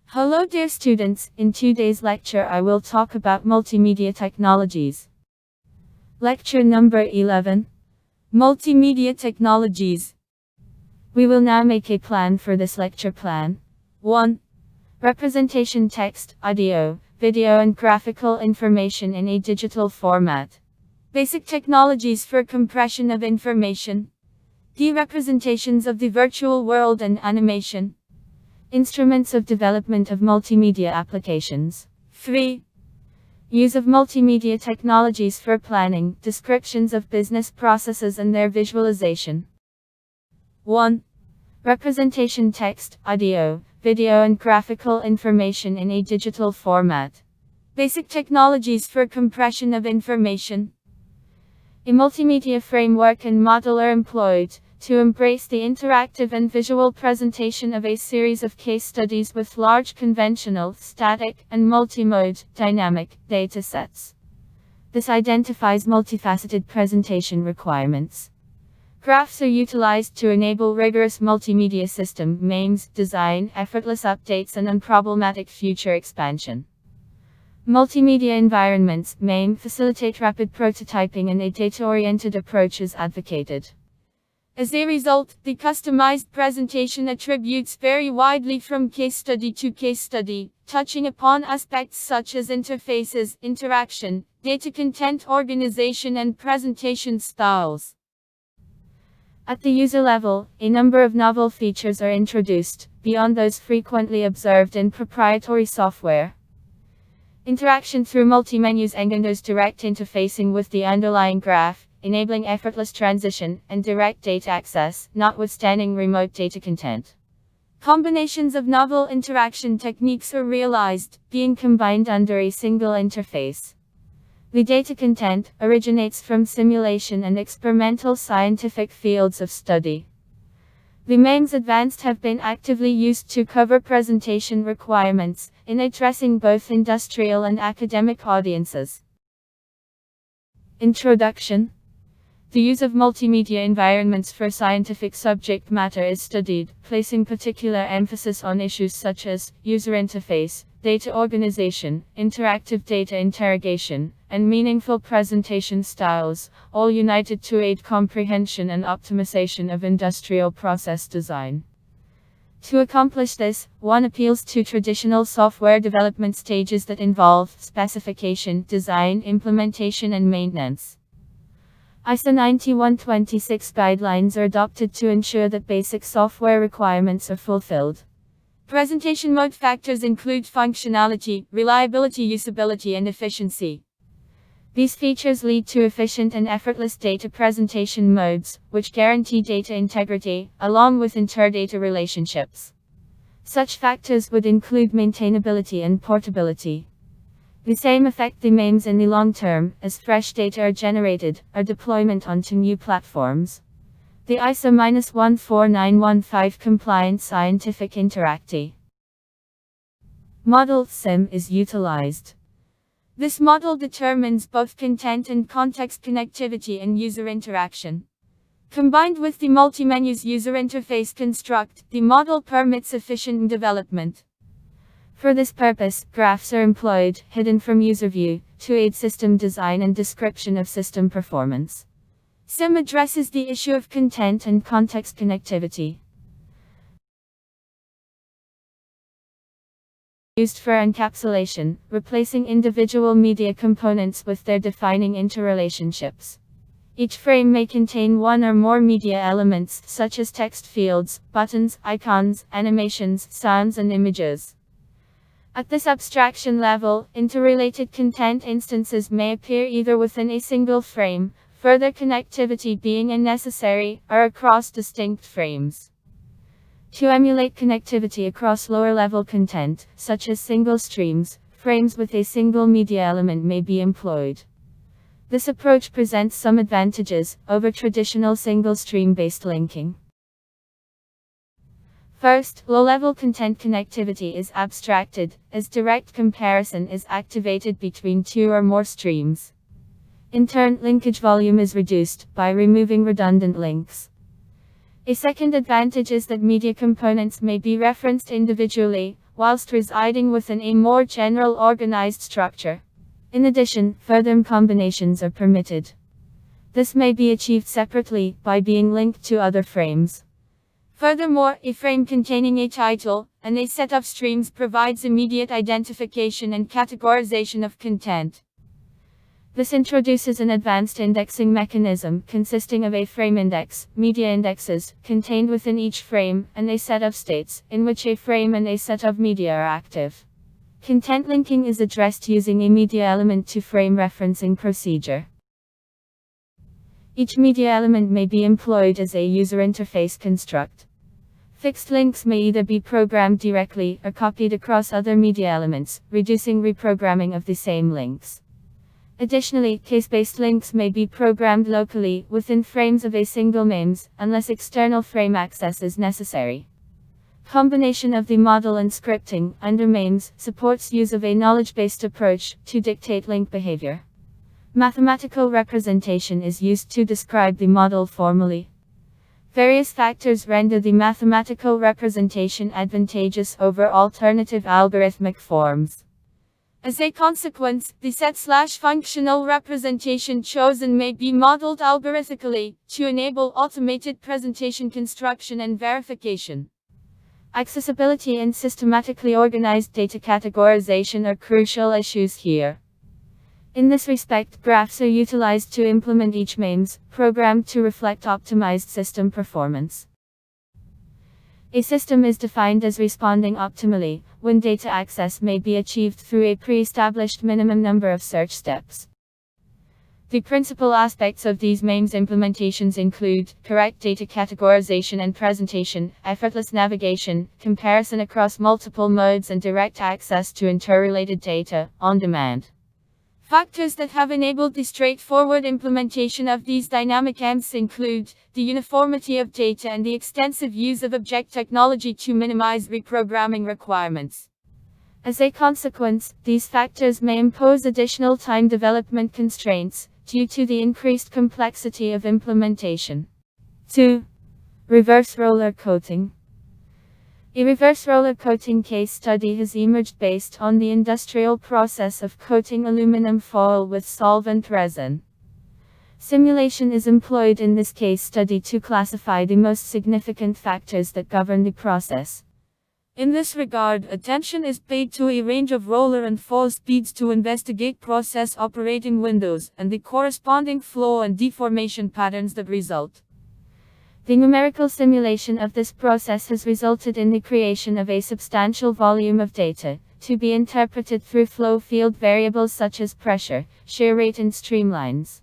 Hello dear students, in today's lecture I will talk about multimedia technologies. Lecture number 11. Multimedia technologies. We will now make a plan for this lecture plan. 1. Representation text, audio, video and graphical information in a digital format. Basic technologies for compression of information. D-representations of the virtual world and animation. Instruments of development of multimedia applications. 3. Use of multimedia technologies for planning, descriptions of business processes and their visualization. 1. Representation text, audio, video and graphical information in a digital format. Basic technologies for compression of information. A multimedia framework and model are employed to embrace the interactive and visual presentation of a series of case studies with large conventional, static, and multimode, dynamic, datasets. This identifies multifaceted presentation requirements. Graphs are utilized to enable rigorous multimedia system MEMS design, effortless updates, and unproblematic future expansion. Multimedia environments MEM facilitate rapid prototyping and a data-oriented approach is advocated. As a result, the customized presentation attributes vary widely from case study to case study, touching upon aspects such as interfaces, interaction, data content organization, and presentation styles. At the user level, a number of novel features are introduced, beyond those frequently observed in proprietary software. Interaction through multi-menus engenders direct interfacing with the underlying graph, enabling effortless transition and direct data access, notwithstanding remote data content. Combinations of novel interaction techniques are realized, being combined under a single interface. The data content originates from simulation and experimental scientific fields of study. The MEMS advanced have been actively used to cover presentation requirements, in addressing both industrial and academic audiences. Introduction. The use of multimedia environments for scientific subject matter is studied, placing particular emphasis on issues such as user interface, data organization, interactive data interrogation, and meaningful presentation styles, all united to aid comprehension and optimization of industrial process design. To accomplish this, one appeals to traditional software development stages that involve specification, design, implementation, and maintenance. ISO 9126 guidelines are adopted to ensure that basic software requirements are fulfilled. Presentation mode factors include functionality, reliability, usability, and efficiency. These features lead to efficient and effortless data presentation modes, which guarantee data integrity, along with inter-data relationships. Such factors would include maintainability and portability. The same affect the MEMS in the long term, as fresh data are generated, or deployment onto new platforms. The ISO 14915 compliant scientific interactivity model SIM is utilized. This model determines both content and context connectivity and user interaction. Combined with the multi-menus user interface construct, the model permits efficient development. For this purpose, graphs are employed, hidden from user view, to aid system design and description of system performance. SIM addresses the issue of content and context connectivity. Used for encapsulation, replacing individual media components with their defining interrelationships. Each frame may contain one or more media elements, such as text fields, buttons, icons, animations, sounds, and images. At this abstraction level, interrelated content instances may appear either within a single frame, further connectivity being unnecessary, or across distinct frames. To emulate connectivity across lower-level content, such as single streams, frames with a single media element may be employed. This approach presents some advantages over traditional single-stream-based linking. First, low-level content connectivity is abstracted, as direct comparison is activated between two or more streams. In turn, linkage volume is reduced by removing redundant links. A second advantage is that media components may be referenced individually, whilst residing within a more general organized structure. In addition, further combinations are permitted. This may be achieved separately, by being linked to other frames. Furthermore, a frame containing a title and a set of streams provides immediate identification and categorization of content. This introduces an advanced indexing mechanism consisting of a frame index, media indexes, contained within each frame, and a set of states, in which a frame and a set of media are active. Content linking is addressed using a media element to frame referencing procedure. Each media element may be employed as a user interface construct. Fixed links may either be programmed directly or copied across other media elements, reducing reprogramming of the same links. Additionally, case-based links may be programmed locally within frames of a single MEMS, unless external frame access is necessary. Combination of the model and scripting under MEMS supports use of a knowledge-based approach to dictate link behavior. Mathematical representation is used to describe the model formally. Various factors render the mathematical representation advantageous over alternative algorithmic forms. As a consequence, the set/functional representation chosen may be modeled algorithmically to enable automated presentation construction and verification. Accessibility and systematically organized data categorization are crucial issues here. In this respect, graphs are utilized to implement each MEMS, programmed to reflect optimized system performance. A system is defined as responding optimally, when data access may be achieved through a pre-established minimum number of search steps. The principal aspects of these MEMS implementations include correct data categorization and presentation, effortless navigation, comparison across multiple modes, and direct access to interrelated data on demand. Factors that have enabled the straightforward implementation of these dynamic MEMS include the uniformity of data and the extensive use of object technology to minimize reprogramming requirements. As a consequence, these factors may impose additional time development constraints due to the increased complexity of implementation. 2. Reverse roller coating. A reverse roller coating case study has emerged based on the industrial process of coating aluminum foil with solvent resin. Simulation is employed in this case study to classify the most significant factors that govern the process. In this regard, attention is paid to a range of roller and fall speeds to investigate process operating windows and the corresponding flow and deformation patterns that result. The numerical simulation of this process has resulted in the creation of a substantial volume of data, to be interpreted through flow field variables such as pressure, shear rate, and streamlines.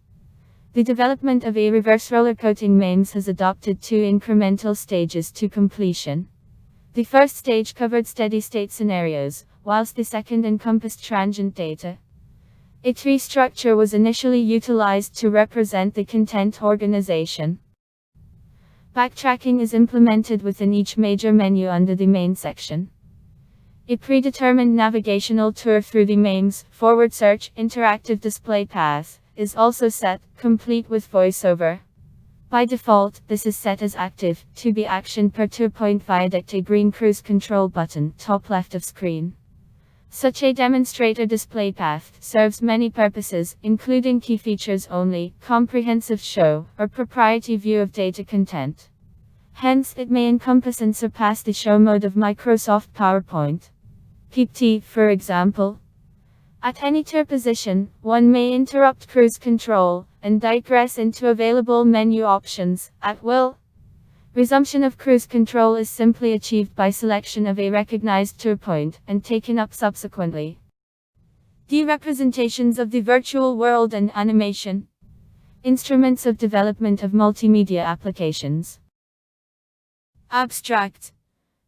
The development of a reverse roller coating MEMS has adopted two incremental stages to completion. The first stage covered steady-state scenarios, whilst the second encompassed transient data. A tree structure was initially utilized to represent the content organization. Backtracking is implemented within each major menu under the main section. A predetermined navigational tour through the MEMS, forward search, interactive display path, is also set, complete with voiceover. By default, this is set as active, to be actioned per 2 via a green cruise control button, top left of screen. Such a demonstrator display path serves many purposes, including key features only, comprehensive show, or proprietary view of data content. Hence, it may encompass and surpass the show mode of Microsoft PowerPoint. PPT, for example. At any tour position, one may interrupt cruise control and digress into available menu options at will. Resumption of cruise control is simply achieved by selection of a recognized tour point and taken up subsequently. Representations of the virtual world and animation. Instruments of development of multimedia applications. Abstract.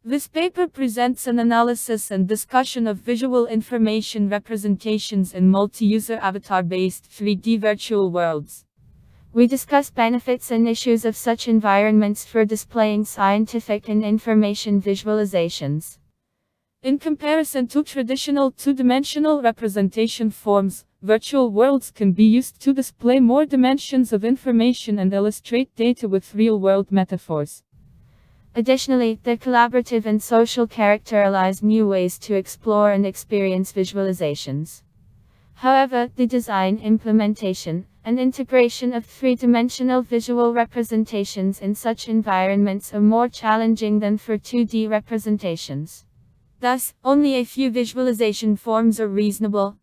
This paper presents an analysis and discussion of visual information representations in multi-user avatar-based 3D virtual worlds. We discuss benefits and issues of such environments for displaying scientific and information visualizations. In comparison to traditional two-dimensional representation forms, virtual worlds can be used to display more dimensions of information and illustrate data with real-world metaphors. Additionally, the collaborative and social character allows new ways to explore and experience visualizations. However, the design, implementation, and integration of three-dimensional visual representations in such environments are more challenging than for 2D representations. Thus, only a few visualization forms are reasonable.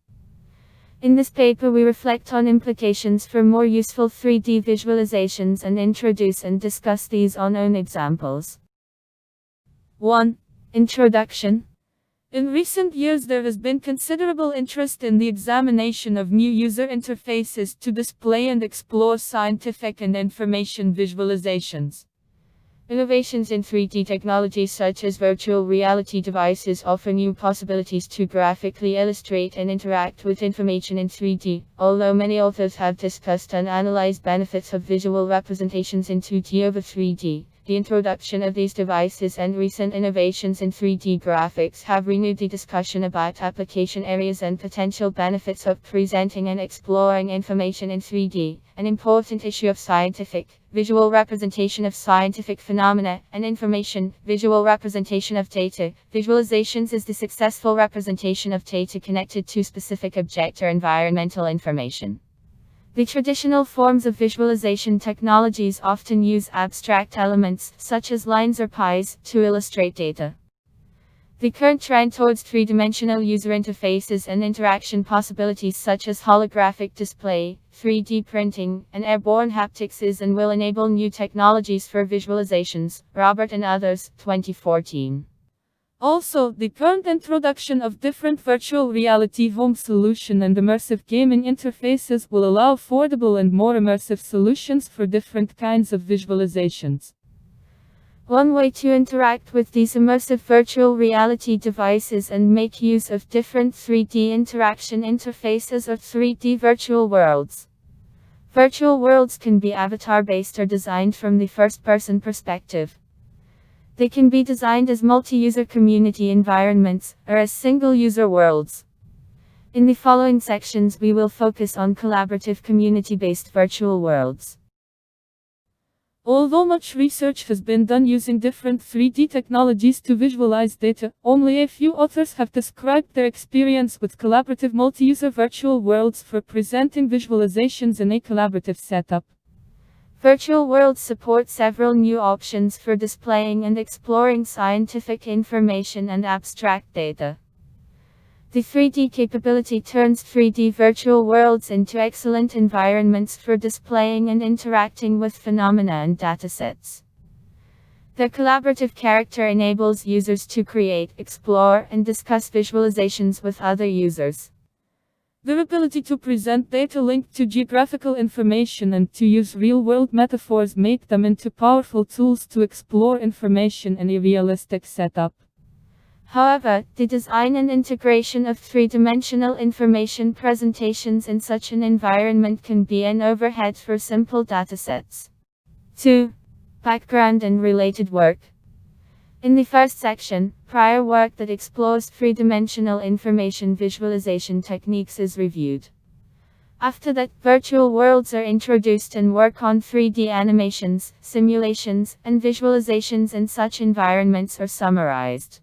In this paper we reflect on implications for more useful 3D visualizations and introduce and discuss these on own examples. 1. Introduction. In recent years there has been considerable interest in the examination of new user interfaces to display and explore scientific and information visualizations. Innovations in 3D technology such as virtual reality devices offer new possibilities to graphically illustrate and interact with information in 3D. Although many authors have discussed and analyzed benefits of visual representations in 2D over 3D, the introduction of these devices and recent innovations in 3D graphics have renewed the discussion about application areas and potential benefits of presenting and exploring information in 3D, an important issue of scientific, visual representation of scientific phenomena, and information, visual representation of data. Visualizations is the successful representation of data connected to specific object or environmental information. The traditional forms of visualization technologies often use abstract elements, such as lines or pies, to illustrate data. The current trend towards three-dimensional user interfaces and interaction possibilities such as holographic display, 3D printing, and airborne haptics is and will enable new technologies for visualizations. Robert and others, 2014. Also, the current introduction of different virtual reality home solution and immersive gaming interfaces will allow affordable and more immersive solutions for different kinds of visualizations. One way to interact with these immersive virtual reality devices and make use of different 3D interaction interfaces are 3D virtual worlds. Virtual worlds can be avatar-based or designed from the first-person perspective. They can be designed as multi-user community environments, or as single-user worlds. In the following sections we will focus on collaborative community-based virtual worlds. Although much research has been done using different 3D technologies to visualize data, only a few authors have described their experience with collaborative multi-user virtual worlds for presenting visualizations in a collaborative setup. Virtual worlds support several new options for displaying and exploring scientific information and abstract data. The 3D capability turns 3D virtual worlds into excellent environments for displaying and interacting with phenomena and datasets. The collaborative character enables users to create, explore, and discuss visualizations with other users. Their ability to present data linked to geographical information and to use real-world metaphors make them into powerful tools to explore information in a realistic setup. However, the design and integration of three-dimensional information presentations in such an environment can be an overhead for simple datasets. 2. Background and related work. In the first section, prior work that explores three-dimensional information visualization techniques is reviewed. After that, virtual worlds are introduced and work on 3D animations, simulations, and visualizations in such environments are summarized.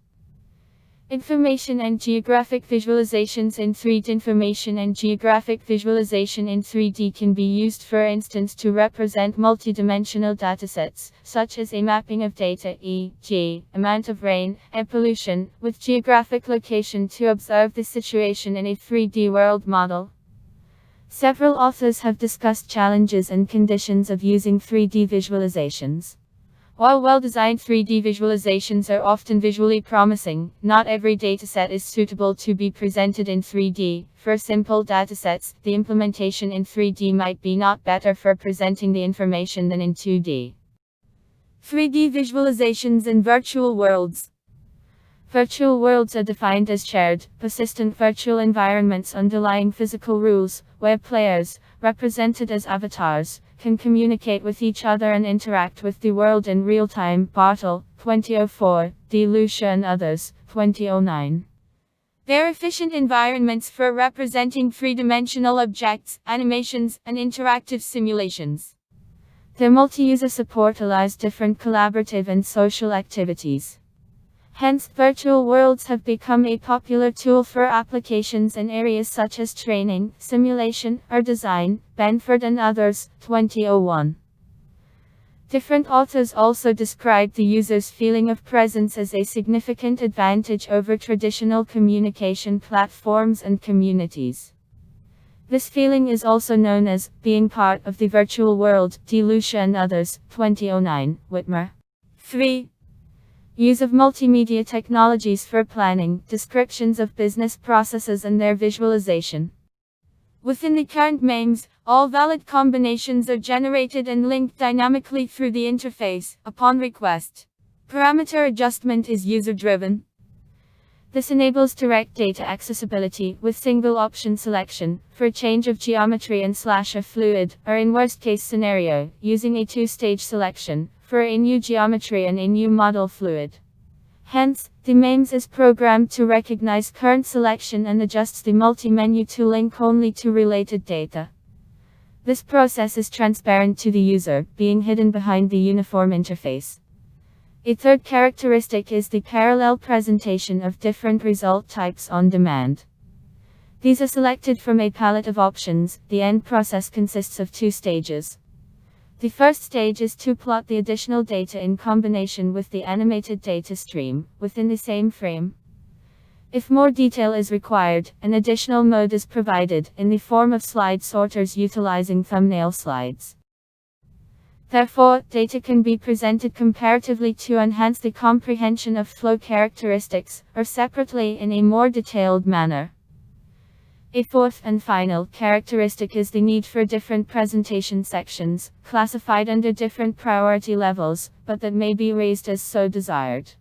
Information and geographic visualizations in 3D. Information and geographic visualization in 3D can be used, for instance, to represent multidimensional datasets, such as a mapping of data, e.g., amount of rain, air pollution, with geographic location to observe the situation in a 3D world model. Several authors have discussed challenges and conditions of using 3D visualizations. While well-designed 3D visualizations are often visually promising, not every dataset is suitable to be presented in 3D. For simple datasets, the implementation in 3D might be not better for presenting the information than in 2D. 3D visualizations in virtual worlds. Virtual worlds are defined as shared, persistent virtual environments underlying physical rules, where players, represented as avatars, can communicate with each other and interact with the world in real time. Bartle, 2004, De Lucia and others, 2009. They are efficient environments for representing three-dimensional objects, animations, and interactive simulations. Their multi-user support allows different collaborative and social activities. Hence, virtual worlds have become a popular tool for applications in areas such as training, simulation, or design. Benford and others, 2001. Different authors also describe the user's feeling of presence as a significant advantage over traditional communication platforms and communities. This feeling is also known as being part of the virtual world. DeLucia and others, 2009, Whitmer. 3. Use of multimedia technologies for planning, descriptions of business processes and their visualization. Within the current MEMS, all valid combinations are generated and linked dynamically through the interface, upon request. Parameter adjustment is user-driven. This enables direct data accessibility with single option selection for a change of geometry and / a fluid, or in worst case scenario, using a two-stage selection for a new geometry and a new model fluid. Hence, the MEMS is programmed to recognize current selection and adjusts the multi-menu to link only to related data. This process is transparent to the user, being hidden behind the uniform interface. A third characteristic is the parallel presentation of different result types on demand. These are selected from a palette of options. The end process consists of two stages. The first stage is to plot the additional data in combination with the animated data stream, within the same frame. If more detail is required, an additional mode is provided, in the form of slide sorters utilizing thumbnail slides. Therefore, data can be presented comparatively to enhance the comprehension of flow characteristics, or separately in a more detailed manner. A fourth and final characteristic is the need for different presentation sections, classified under different priority levels, but that may be raised as so desired.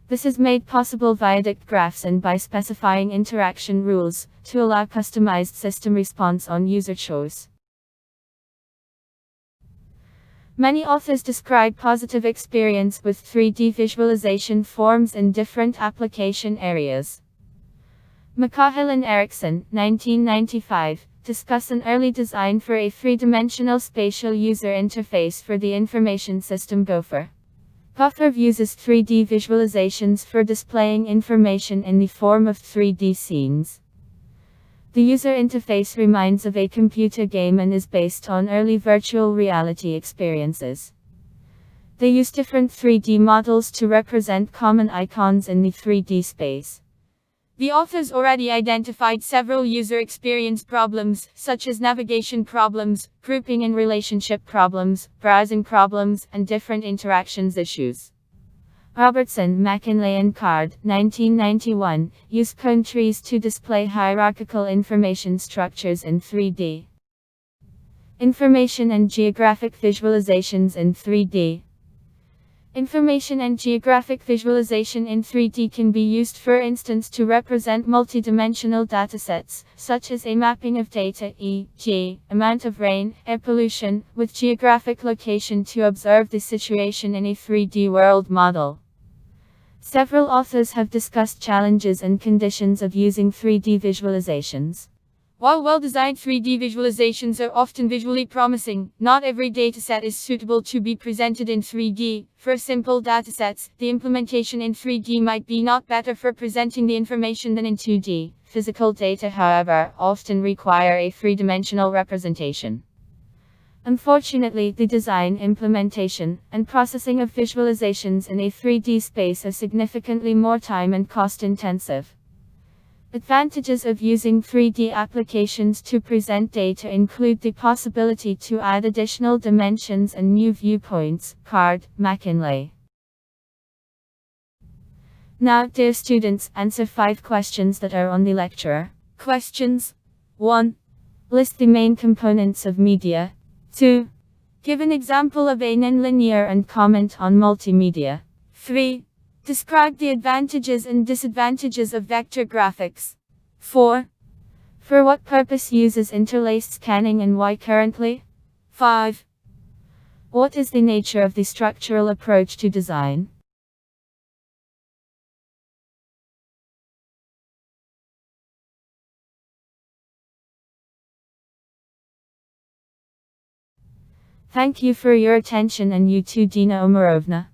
This is made possible via dict graphs and by specifying interaction rules, to allow customized system response on user choice. Many authors describe positive experience with 3D visualization forms in different application areas. McCahill and Erickson, 1995, discuss an early design for a three-dimensional spatial user interface for the information system Gopher. Gopher uses 3D visualizations for displaying information in the form of 3D scenes. The user interface reminds of a computer game and is based on early virtual reality experiences. They use different 3D models to represent common icons in the 3D space. The authors already identified several user experience problems, such as navigation problems, grouping and relationship problems, browsing problems, and different interactions issues. Robertson, McKinley and Card, 1991, use cone trees to display hierarchical information structures in 3D. Information and geographic visualizations in 3D. Information and geographic visualization in 3D can be used, for instance, to represent multidimensional datasets, such as a mapping of data, e.g., amount of rain, air pollution, with geographic location to observe the situation in a 3D world model. Several authors have discussed challenges and conditions of using 3D visualizations. While well-designed 3D visualizations are often visually promising, not every dataset is suitable to be presented in 3D. For simple datasets, the implementation in 3D might be not better for presenting the information than in 2D. Physical data, however, often require a three-dimensional representation. Unfortunately, the design, implementation, and processing of visualizations in a 3D space are significantly more time and cost-intensive. Advantages of using 3D applications to present data include the possibility to add additional dimensions and new viewpoints. Card, McKinley. Now, dear students, answer 5 questions that are on the lecture. Questions. 1. List the main components of media. 2. Give an example of a nonlinear and comment on multimedia. 3. Describe the advantages and disadvantages of vector graphics. 4. For what purpose uses interlaced scanning and why currently? 5. What is the nature of the structural approach to design? Thank you for your attention, and you too, Dina Omarovna.